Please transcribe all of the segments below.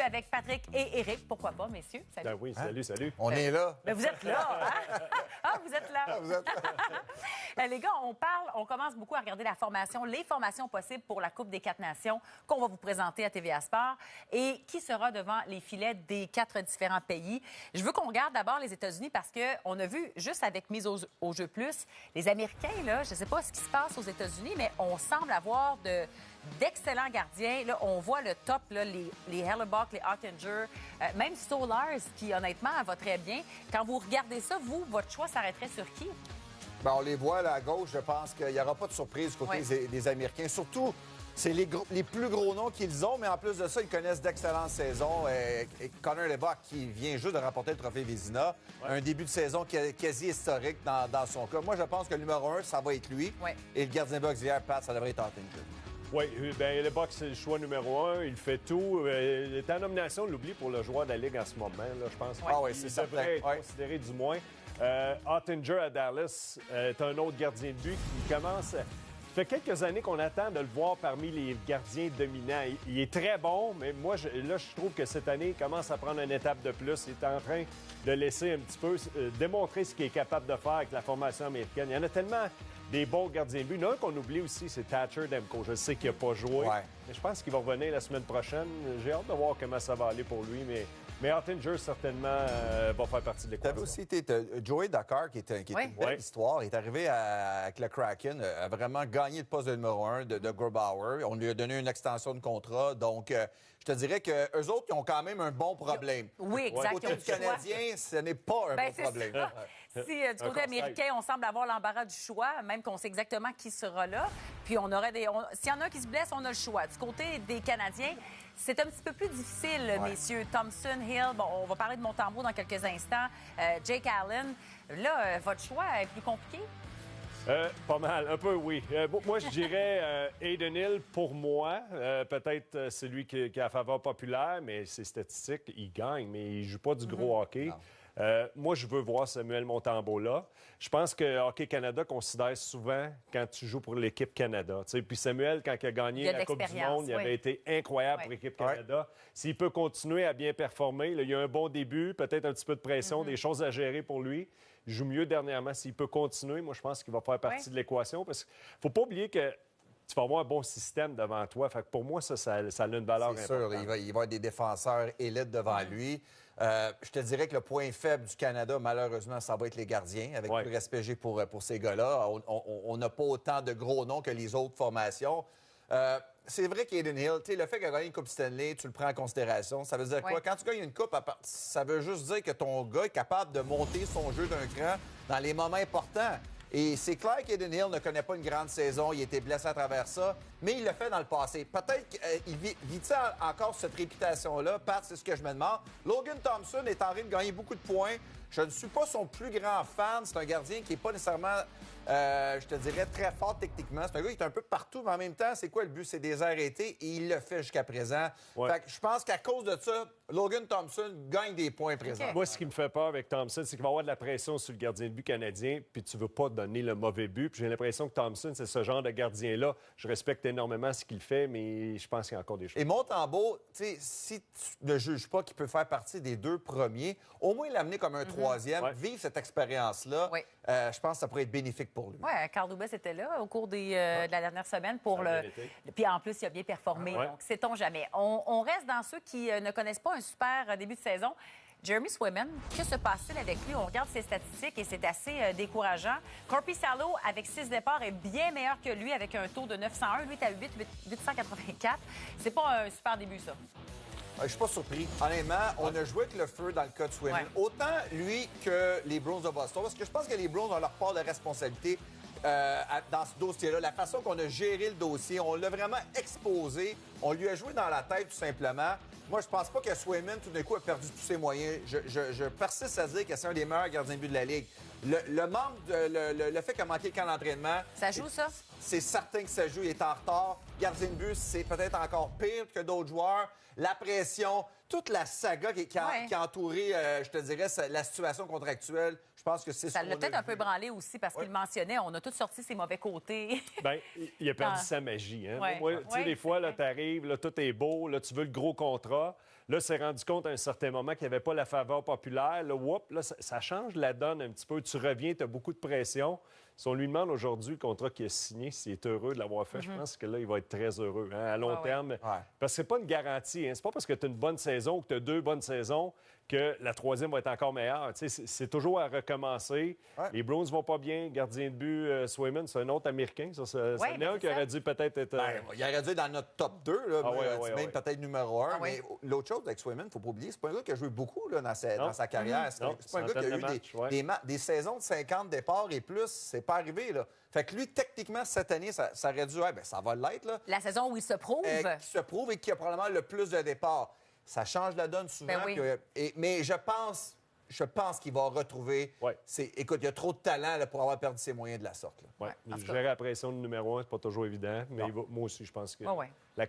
avec Patrick et Éric. Pourquoi pas, messieurs? Salut. Ben oui, salut. On est là. Ben, vous êtes là, hein? Ah, vous êtes là. Vous êtes là. Les gars, on commence beaucoup à regarder la formation, les formations possibles pour la Coupe des 4 Nations qu'on va vous présenter à TVA Sport et qui sera devant les filets des 4 différents pays. Je veux qu'on regarde d'abord les États-Unis parce qu'on a vu, juste avec mise au jeu plus, les Américains, là, je ne sais pas ce qui se passe aux États-Unis, mais on semble avoir d'excellents gardiens. Là, on voit le top, là, les Hellebuck, les Ottinger, même Solars, qui honnêtement va très bien. Quand vous regardez ça, vous, votre choix s'arrêterait sur qui? Ben, on les voit là à gauche. Je pense qu'il n'y aura pas de surprise du côté des Américains. Surtout, c'est les plus gros noms qu'ils ont, mais en plus de ça, ils connaissent d'excellentes saisons. Et Connor Hellebuck, qui vient juste de remporter le trophée Vézina, un début de saison quasi historique dans son cas. Moi, je pense que le numéro 1, ça va être lui. Et le gardien auxiliaire, Pat, ça devrait être Ottinger. Oui, bien, Hellebuck, c'est le choix numéro 1. Il fait tout. Il est en nomination, on l'oublie, pour le joueur de la Ligue en ce moment. Là, je pense qu'il devrait être considéré du moins. Ottinger à Dallas est un autre gardien de but qui commence... Ça fait quelques années qu'on attend de le voir parmi les gardiens dominants. Il est très bon, mais moi, je trouve que cette année, il commence à prendre une étape de plus. Il est en train de laisser un petit peu démontrer ce qu'il est capable de faire avec la formation américaine. Il y en a tellement des bons gardiens de but. Il y en a un qu'on oublie aussi, c'est Thatcher Demko. Je sais qu'il n'a pas joué, mais je pense qu'il va revenir la semaine prochaine. J'ai hâte de voir comment ça va aller pour lui, mais Ottinger, certainement, va faire partie de l'équation. Tu aussi Joey Dakar, qui est une belle histoire. Il est arrivé avec le Kraken, a vraiment gagné le poste de numéro 1 de Grubauer. On lui a donné une extension de contrat. Donc, je te dirais qu'eux autres, ils ont quand même un bon problème. Oui, exactement. Du côté du Canadien, ce n'est pas un bon problème. Si du côté américain, on semble avoir l'embarras du choix, même qu'on sait exactement qui sera là. Puis on aurait s'il y en a un qui se blesse, on a le choix. Du côté des Canadiens, c'est un petit peu plus difficile, messieurs. Thompson, Hill, bon, on va parler de Montembeault dans quelques instants. Jake Allen. Là, votre choix est plus compliqué? Pas mal, un peu, oui. Moi, je dirais Adin Hill, pour moi. Peut-être c'est lui qui a la faveur populaire, mais ses statistiques, il gagne, mais il joue pas du gros hockey. Moi, je veux voir Samuel Montembeault là. Je pense que Hockey Canada considère souvent quand tu joues pour l'équipe Canada. Puis Samuel, quand il a gagné la Coupe du Monde, il avait été incroyable pour l'équipe Canada. S'il peut continuer à bien performer, là, il y a un bon début, peut-être un petit peu de pression, des choses à gérer pour lui. Il joue mieux dernièrement. S'il peut continuer, moi, je pense qu'il va faire partie de l'équation. Parce qu'il ne faut pas oublier que tu vas avoir un bon système devant toi. Fait que pour moi, ça a une valeur importante. C'est sûr, il va y avoir des défenseurs élites devant lui. Je te dirais que le point faible du Canada, malheureusement, ça va être les gardiens, avec tout le respect que j'ai pour ces gars-là. On n'a pas autant de gros noms que les autres formations. C'est vrai qu'Adin Hill, le fait qu'il a gagné une Coupe Stanley, tu le prends en considération. Ça veut dire quoi? Quand tu gagnes une Coupe, ça veut juste dire que ton gars est capable de monter son jeu d'un cran dans les moments importants. Et c'est clair qu'Adin Hill ne connaît pas une grande saison. Il a été blessé à travers ça, mais il l'a fait dans le passé. Peut-être qu'il vit-il encore cette réputation-là? Pat, c'est ce que je me demande. Logan Thompson est en train de gagner beaucoup de points. Je ne suis pas son plus grand fan. C'est un gardien qui n'est pas nécessairement, je te dirais, très fort techniquement. C'est un gars qui est un peu partout, mais en même temps, c'est quoi le but? C'est des arrêtés et il le fait jusqu'à présent. Fait que je pense qu'à cause de ça, Logan Thompson gagne des points présents. Moi, ce qui me fait peur avec Thompson, c'est qu'il va y avoir de la pression sur le gardien de but canadien, puis tu veux pas donner le mauvais but. Puis j'ai l'impression que Thompson, c'est ce genre de gardien-là. Je respecte énormément ce qu'il fait, mais je pense qu'il y a encore des choses. Et Montembeault, tu sais, si tu ne juges pas qu'il peut faire partie des 2 premiers, au moins l'amener comme un troisième, vivre cette expérience-là, je pense que ça pourrait être bénéfique pour lui. Oui, Carl Dubas était là au cours de la dernière semaine pour Puis en plus, il a bien performé, donc sait-on jamais. On reste dans ceux qui ne connaissent pas un super début de saison. Jeremy Swayman, que se passe-t-il avec lui? On regarde ses statistiques et c'est assez décourageant. Korpisalo, avec 6 départs, est bien meilleur que lui avec un taux de 901. Lui est à 884. C'est pas un super début, ça. Je suis pas surpris. Honnêtement, on a joué avec le feu dans le cas de Swayman. Autant lui que les Bruins de Boston, parce que je pense que les Bruins ont leur part de responsabilité dans ce dossier-là. La façon qu'on a géré le dossier, on l'a vraiment exposé. On lui a joué dans la tête, tout simplement. Moi, je pense pas que Swayman, tout d'un coup, a perdu tous ses moyens. Je persiste à dire que c'est un des meilleurs gardiens de but de la Ligue. Le manque, le fait qu'il a manqué le camp d'entraînement... Ça joue, ça? C'est certain que ça joue. Il est en retard. Gardien de but, c'est peut-être encore pire que d'autres joueurs. La pression, toute la saga qui a entouré, je te dirais, la situation contractuelle, je pense que c'est ça l'a peut-être un peu branlé aussi parce qu'il mentionnait, on a tous sorti ses mauvais côtés. Bien, il a perdu sa magie. Hein? Moi, tu sais, des fois, tu arrives, tout est beau, là, tu veux le gros contrat. Là, s'est rendu compte à un certain moment qu'il n'y avait pas la faveur populaire. Là, ça change la donne un petit peu. Tu reviens, tu as beaucoup de pression. Si on lui demande aujourd'hui le contrat qu'il a signé, s'il est heureux de l'avoir fait, je pense que là, il va être très heureux à long terme. Parce que c'est pas une garantie. Hein. C'est pas parce que tu as une bonne saison ou que tu as 2 bonnes saisons que la troisième va être encore meilleure. C'est toujours à recommencer. Les Bruins vont pas bien. Gardien de but, Swayman, c'est un autre Américain. Ça c'est un qui aurait dû peut-être être... il aurait dû être dans notre top 2, là, même peut-être numéro 1. Mais l'autre chose avec Swayman, il ne faut pas oublier, c'est pas un gars qui a joué beaucoup là, dans sa carrière. C'est pas un gars qui a eu des saisons de 50 départs et plus. C'est pas arrivé, là. Fait que lui, techniquement, cette année, ça aurait dû... ça va l'être, là. La saison où il se prouve. Qui se prouve et qui a probablement le plus de départs. Ça change la donne souvent. Mais je pense qu'il va retrouver... Écoute, il y a trop de talent là, pour avoir perdu ses moyens de la sorte. Gérer la pression de numéro 1, c'est pas toujours évident. Mais moi aussi, je pense que...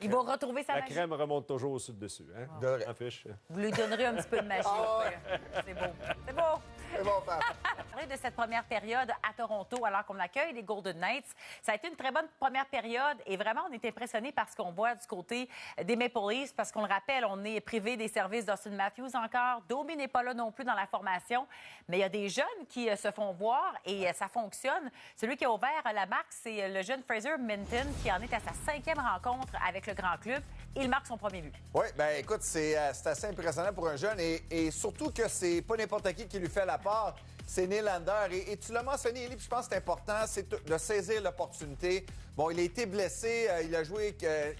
Il va retrouver sa magie. La crème remonte toujours au-dessus. Hein? Affiche. Vous lui donnerez un petit peu de magie. C'est beau. C'est beau. C'est bon, Pat. Parler de cette première période à Toronto, alors qu'on accueille les Golden Knights, ça a été une très bonne première période et vraiment, on est impressionnés par ce qu'on voit du côté des Maple Leafs parce qu'on le rappelle, on est privé des services d'Austin Matthews encore. Domi n'est pas là non plus dans la formation, mais il y a des jeunes qui se font voir et ça fonctionne. Celui qui a ouvert la marque, c'est le jeune Fraser Minten qui en est à sa 5e rencontre avec le grand club. Il marque son premier but. Oui, bien écoute, c'est assez impressionnant pour un jeune et surtout que c'est pas n'importe qui lui fait la part. C'est Nylander. Et tu l'as mentionné, Élie, puis je pense que c'est important, c'est de saisir l'opportunité. Bon, il a été blessé. Il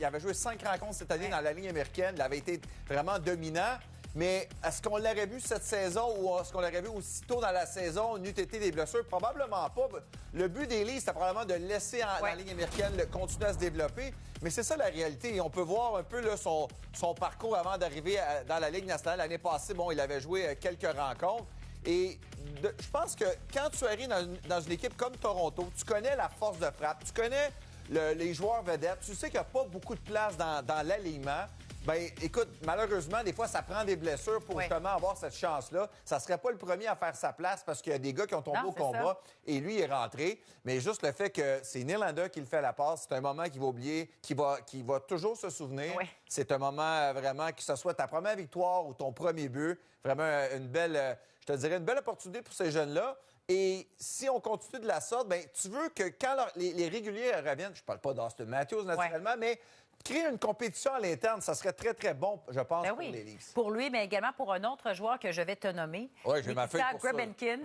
avait joué 5 rencontres cette année dans la Ligue américaine. Il avait été vraiment dominant. Mais est-ce qu'on l'aurait vu cette saison ou est-ce qu'on l'aurait vu aussitôt dans la saison, n'eût été des blessures? Probablement pas. Le but des Leafs, c'était probablement de laisser la Ligue américaine continuer à se développer. Mais c'est ça la réalité. Et on peut voir un peu là, son parcours avant d'arriver dans la Ligue nationale. L'année passée, bon, il avait joué quelques rencontres. Et je pense que quand tu arrives dans une équipe comme Toronto, tu connais la force de frappe, tu connais les joueurs vedettes, tu sais qu'il n'y a pas beaucoup de place dans l'alignement. Bien, écoute, malheureusement, des fois, ça prend des blessures pour justement avoir cette chance-là. Ça ne serait pas le premier à faire sa place parce qu'il y a des gars qui ont tombé au combat et lui est rentré. Mais juste le fait que c'est Nylander qui le fait à la passe, c'est un moment qu'il va oublier, qu'il va toujours se souvenir. C'est un moment vraiment, que ce soit ta première victoire ou ton premier but, vraiment une belle, je te dirais, une belle opportunité pour ces jeunes-là. Et si on continue de la sorte, bien, tu veux que quand les réguliers reviennent, je ne parle pas d'Austin Matthews naturellement, mais créer une compétition à l'interne, ça serait très, très bon, je pense, pour les Leafs. Pour lui, mais également pour un autre joueur que je vais te nommer. Oui, j'ai ma feuille pour Grebenkin,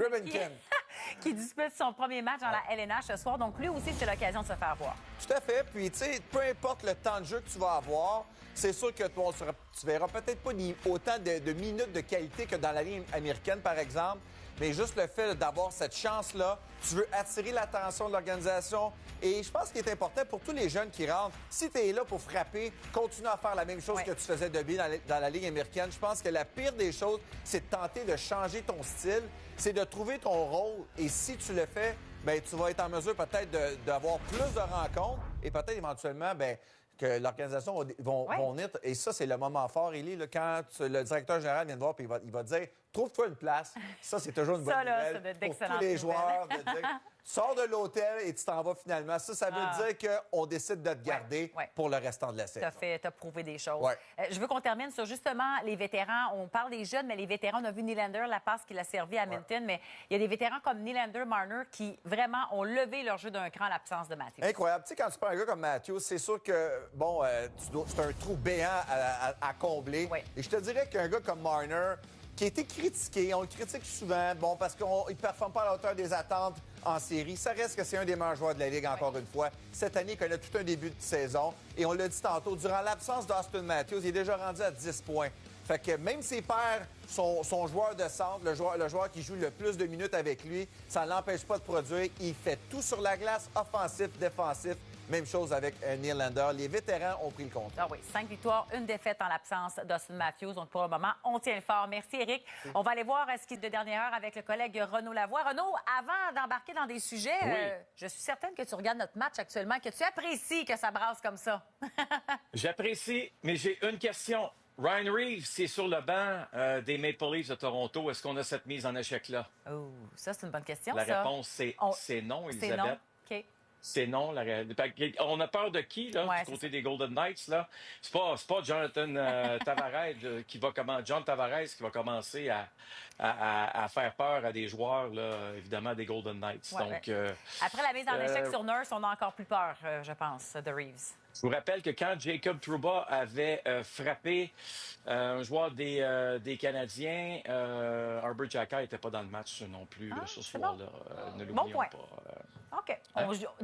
qui dispute son premier match dans la LNH ce soir. Donc, lui aussi, c'est l'occasion de se faire voir. Tout à fait. Puis, tu sais, peu importe le temps de jeu que tu vas avoir, c'est sûr que tu verras peut-être pas autant de minutes de qualité que dans la Ligue américaine, par exemple. Mais juste le fait d'avoir cette chance-là, tu veux attirer l'attention de l'organisation. Et je pense qu'il est important pour tous les jeunes qui rentrent, si tu es là pour frapper, continue à faire la même chose que tu faisais de bien dans la Ligue américaine. Je pense que la pire des choses, c'est de tenter de changer ton style, c'est de trouver ton rôle. Et si tu le fais, bien, tu vas être en mesure peut-être d'avoir plus de rencontres et peut-être éventuellement, bien, que l'organisation vont venir. Et ça, c'est le moment fort, Élie, là, quand le directeur général vient te voir et il va te dire « Trouve-toi une place ». Ça, c'est toujours une bonne nouvelle pour tous les joueurs. De dire, sors de l'hôtel et tu t'en vas finalement. Ça veut dire qu'on décide de te garder pour le restant de la saison. Tu as prouvé des choses. Je veux qu'on termine sur justement les vétérans. On parle des jeunes, mais les vétérans, on a vu Nylander, la passe qu'il a servi à Minten, mais il y a des vétérans comme Nylander, Marner qui vraiment ont levé leur jeu d'un cran à l'absence de Matthews. Incroyable. Tu sais, quand tu prends un gars comme Matthews, c'est sûr que, bon, c'est un trou béant à combler. Et je te dirais qu'un gars comme Marner, qui a été critiqué, on le critique souvent, bon, parce qu'il ne performe pas à la hauteur des attentes en série. Ça reste que c'est un des meilleurs joueurs de la Ligue, encore une fois. Cette année, il connaît tout un début de saison. Et on l'a dit tantôt, durant l'absence d'Austin Matthews, il est déjà rendu à 10 points. Fait que même s'il perd son joueur de centre, le joueur qui joue le plus de minutes avec lui, ça ne l'empêche pas de produire. Il fait tout sur la glace, offensif, défensif. Même chose avec Nylander. Les vétérans ont pris le contrôle. Ah oui, 5 victoires, 1 défaite en l'absence d'Austin Matthews. Donc, pour le moment, on tient le fort. Merci, Éric. On va aller voir ce qui est de dernière heure avec le collègue Renaud Lavoie. Renaud, avant d'embarquer dans des sujets, je suis certaine que tu regardes notre match actuellement, que tu apprécies que ça brasse comme ça. J'apprécie, mais j'ai une question. Ryan Reeves, c'est sur le banc des Maple Leafs de Toronto. Est-ce qu'on a cette mise en échec-là? Oh, ça, c'est une bonne question, La réponse, c'est non, Elisabeth. C'est non. OK. c'est non. On a peur de qui, là, du côté des Golden Knights, là? C'est pas Jonathan Tavares John Tavares qui va commencer à faire peur à des joueurs, là, évidemment, des Golden Knights. Ouais, donc, après la mise en échec sur Nurse, on a encore plus peur, je pense, de Reeves. Je vous rappelle que quand Jacob Trouba avait frappé un joueur des Canadiens, Arbor Xhekaj n'était pas dans le match non plus ce soir-là. Ne l'oublions pas. OK.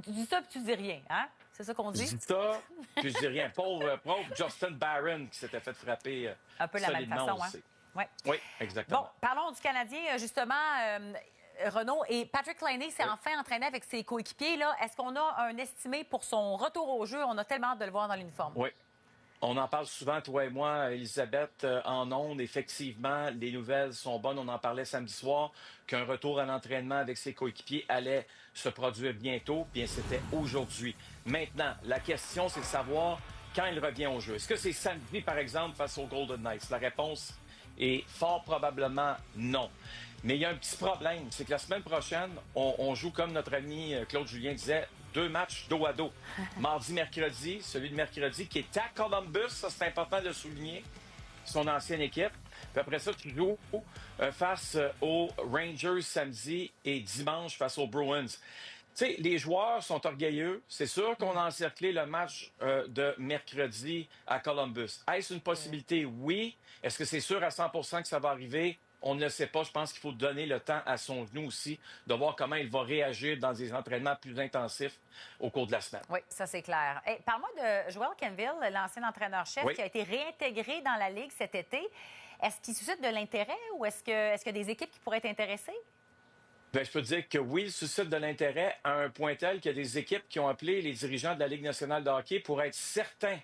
Tu dis ça puis tu dis rien, hein? C'est ça qu'on dit? Je dis ça puis je dis rien. Pauvre Justin Barron qui s'était fait frapper un peu la même façon, hein? Ouais. Oui, exactement. Bon, parlons du Canadien, justement. Renaud, et Patrick Laine s'est enfin entraîné avec ses coéquipiers. Là. Est-ce qu'on a un estimé pour son retour au jeu? On a tellement hâte de le voir dans l'uniforme. Oui. On en parle souvent, toi et moi, Elisabeth, en ondes. Effectivement, les nouvelles sont bonnes. On en parlait samedi soir, qu'un retour à l'entraînement avec ses coéquipiers allait se produire bientôt. Bien, c'était aujourd'hui. Maintenant, la question, c'est de savoir quand il revient au jeu. Est-ce que c'est samedi, par exemple, face aux Golden Knights? La réponse est fort probablement non. Mais il y a un petit problème, c'est que la semaine prochaine, on joue, comme notre ami Claude Julien disait, 2 matchs dos à dos. Mardi, mercredi, celui de mercredi qui est à Columbus, ça c'est important de le souligner, son ancienne équipe. Puis après ça, tu joues face aux Rangers samedi et dimanche face aux Bruins. Tu sais, les joueurs sont orgueilleux. C'est sûr qu'on a encerclé le match de mercredi à Columbus. Est-ce une possibilité? Oui. Est-ce que c'est sûr à 100% que ça va arriver? On ne le sait pas. Je pense qu'il faut donner le temps à son genou aussi de voir comment il va réagir dans des entraînements plus intensifs au cours de la semaine. Oui, ça, c'est clair. Hey, parle-moi de Joel Kenville, l'ancien entraîneur-chef qui a été réintégré dans la Ligue cet été. Est-ce qu'il suscite de l'intérêt ou est-ce qu'il y a des équipes qui pourraient être intéressées? Bien, je peux te dire que oui, il suscite de l'intérêt à un point tel qu'il y a des équipes qui ont appelé les dirigeants de la Ligue nationale de hockey pour être certains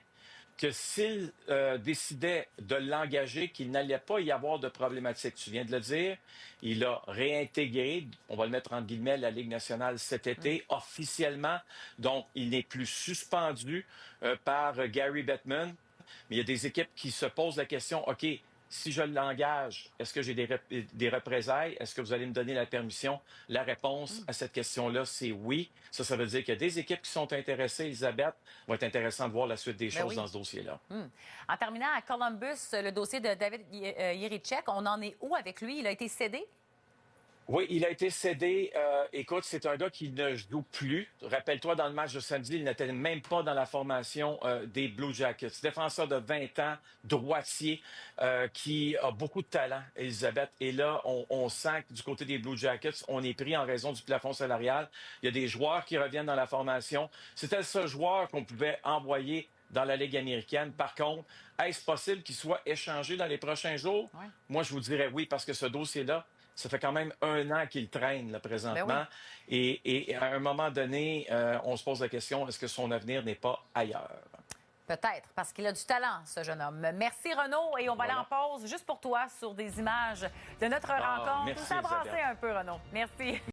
que s'ils décidaient de l'engager, qu'il n'allait pas y avoir de problématique. Tu viens de le dire, il a réintégré, on va le mettre entre guillemets, la Ligue nationale cet été, officiellement. Donc, il n'est plus suspendu par Gary Bettman. Mais il y a des équipes qui se posent la question, OK, si je l'engage, est-ce que j'ai des représailles? Est-ce que vous allez me donner la permission? La réponse à cette question-là, c'est oui. Ça veut dire qu'il y a des équipes qui sont intéressées, Elisabeth. Va être intéressant de voir la suite des choses dans ce dossier-là. En terminant, à Columbus, le dossier de David Jiricek, on en est où avec lui? Il a été cédé? Oui, il a été cédé. Écoute, c'est un gars qui ne joue plus. Rappelle-toi, dans le match de samedi, il n'était même pas dans la formation des Blue Jackets. Défenseur de 20 ans, droitier, qui a beaucoup de talent, Elisabeth. Et là, on sent que du côté des Blue Jackets, on est pris en raison du plafond salarial. Il y a des joueurs qui reviennent dans la formation. C'était le seul joueur qu'on pouvait envoyer dans la Ligue américaine. Par contre, est-ce possible qu'il soit échangé dans les prochains jours? Ouais. Moi, je vous dirais oui, parce que ce dossier-là, ça fait quand même 1 an qu'il traîne là, présentement. Ben oui. Et à un moment donné, on se pose la question, est-ce que son avenir n'est pas ailleurs? Peut-être, parce qu'il a du talent, ce jeune homme. Merci, Renaud. Et on va aller en pause juste pour toi sur des images de notre rencontre. Merci, tout s'embrasser un peu, Renaud. Merci.